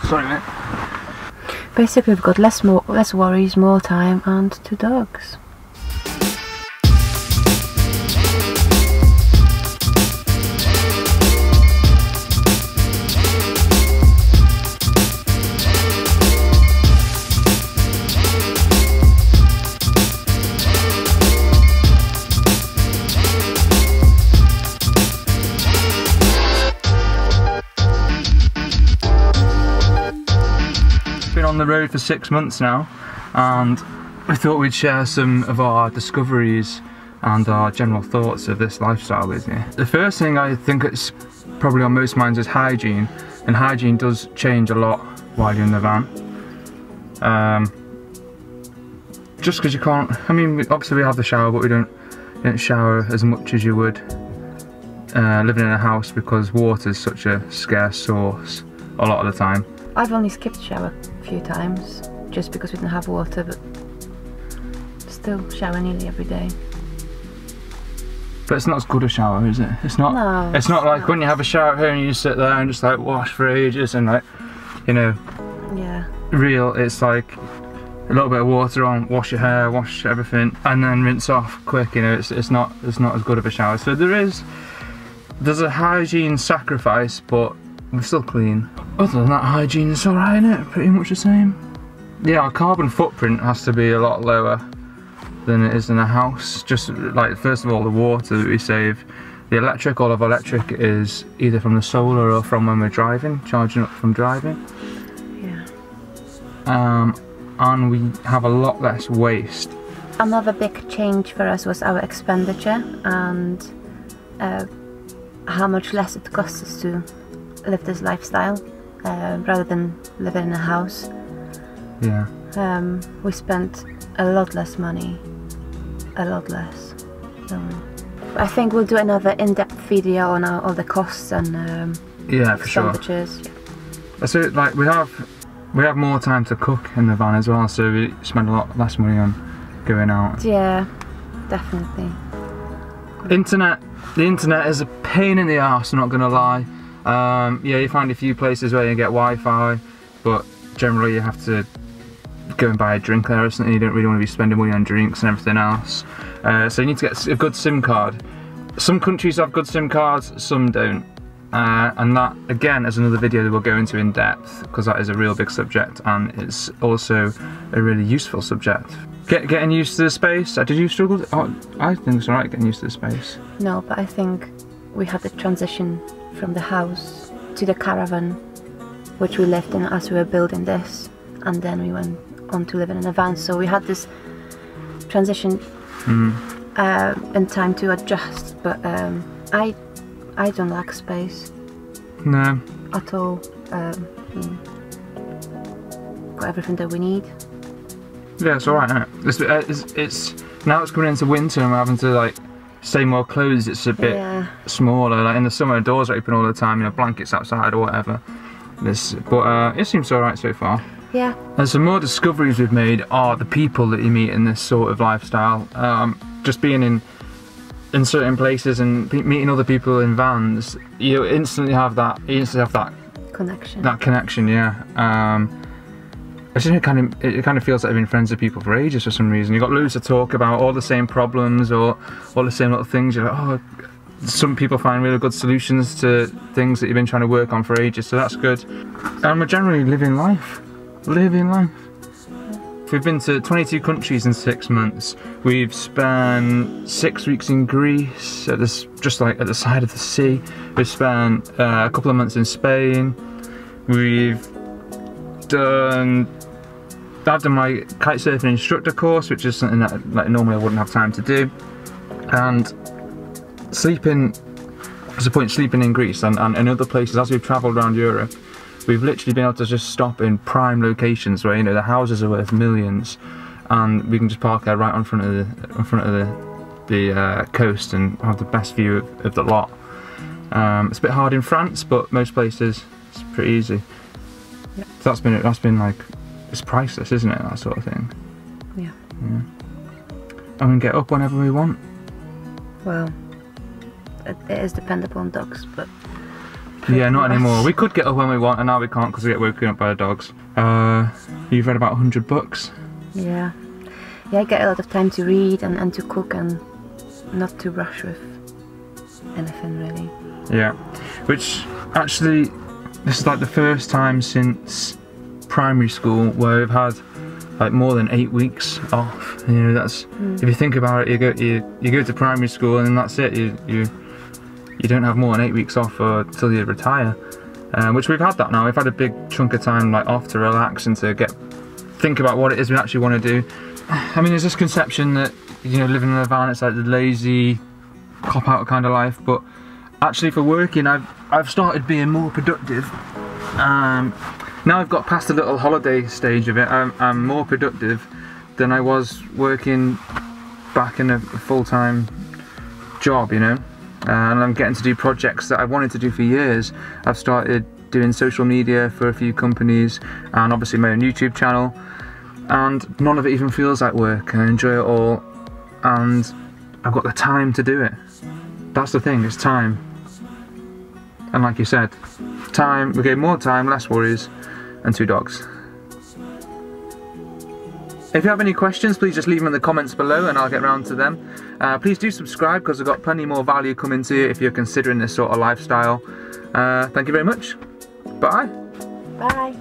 Sorry, mate. Basically, we've got less worries, more time, and 2 dogs. Been on the road for 6 months now, and we thought we'd share some of our discoveries and our general thoughts of this lifestyle with you. The first thing I think it's probably on most minds is hygiene, and hygiene does change a lot while you're in the van. Just because you can't, I mean, obviously we have the shower, but we don't shower as much as you would living in a house, because water is such a scarce source a lot of the time. I've only skipped shower a few times just because we didn't have water, but still shower nearly every day. But it's not as good a shower, is it? It's not. No, it's not like when you have a shower at home and you sit there and just like wash for ages and like, you know. Yeah. Real. It's like a little bit of water on, wash your hair, wash everything, and then rinse off quick. You know, it's not as good of a shower. So there's a hygiene sacrifice, but we're still clean. Other than that, hygiene is alright, isn't it? Pretty much the same. Yeah, our carbon footprint has to be a lot lower than it is in a house. Just like, first of all, the water that we save. The electric, all of our electric is either from the solar or from when we're driving, charging up from driving. Yeah. And we have a lot less waste. Another big change for us was our expenditure and how much less it costs us to live this lifestyle rather than living in a house. Yeah. We spent a lot less money, a lot less. I think we'll do another in-depth video on all the costs and yeah, for sure. expenditures. Yeah. So like we have more time to cook in the van as well, so we spend a lot less money on going out. Yeah, definitely. The internet is a pain in the arse, I'm not gonna lie. Yeah, you find a few places where you get Wi-Fi, but generally you have to go and buy a drink there or something. You don't really want to be spending money on drinks and everything else. So you need to get a good SIM card. Some countries have good SIM cards, some don't. And that, again, is another video that we'll go into in depth, because that is a real big subject, and it's also a really useful subject. Getting used to the space. Did you struggle? Oh, I think it's alright getting used to the space. No, but I think we had the transition from the house to the caravan, which we lived in as we were building this, and then we went on to living in a van. So we had this transition in time to adjust. But I don't lack space. No. At all. Got everything that we need. Yeah, it's alright, isn't it? It's now it's coming into winter and we're having to like stay more clothes. It's a bit smaller. Like in the summer, doors are open all the time. You know, blankets outside or whatever. But it seems alright so far. Yeah. And some more discoveries we've made are the people that you meet in this sort of lifestyle. Just being in certain places and meeting other people in vans, you instantly have that. Connection. That connection, yeah. It kind of feels like I've been friends with people for ages for some reason. You've got loads to talk about, all the same problems or all the same little things. You're like, oh, some people find really good solutions to things that you've been trying to work on for ages, so that's good. And we're generally living life. We've been to 22 countries in 6 months. We've spent 6 weeks in Greece, just like at the side of the sea. We've spent a couple of months in Spain. I've done my kite surfing instructor course, which is something that like normally I wouldn't have time to do. And sleeping, there's a point sleeping in Greece and in other places as we've travelled around Europe. We've literally been able to just stop in prime locations where, you know, the houses are worth millions, and we can just park there right in front of the coast and have the best view of the lot. It's a bit hard in France, but most places it's pretty easy. Yep. So that's been like, it's priceless, isn't it? That sort of thing. Yeah. And we can get up whenever we want. Well, it is dependable on dogs, but Yeah, not anymore. We could get up when we want, and now we can't because we get woken up by the dogs. You've read about 100 books? Yeah. Yeah, I get a lot of time to read and to cook and not to rush with anything really. Yeah, which actually, this is like the first time since primary school where we've had like more than 8 weeks off. You know, that's if you think about it, you go to primary school and then that's it. You don't have more than 8 weeks off until you retire. Which we've had that now. We've had a big chunk of time like off to relax and to think about what it is we actually want to do. I mean, there's this conception that, you know, living in a van, it's like the lazy cop-out kind of life, but actually for working, I've started being more productive. Now I've got past the little holiday stage of it, I'm more productive than I was working back in a full-time job, you know. And I'm getting to do projects that I wanted to do for years. I've started doing social media for a few companies and obviously my own YouTube channel, and none of it even feels like work. I enjoy it all and I've got the time to do it. That's the thing, it's time. And like you said, time, we gave more time, less worries, and 2 dogs. If you have any questions, please just leave them in the comments below and I'll get round to them. Please do subscribe because I've got plenty more value coming to you if you're considering this sort of lifestyle. Thank you very much. Bye. Bye.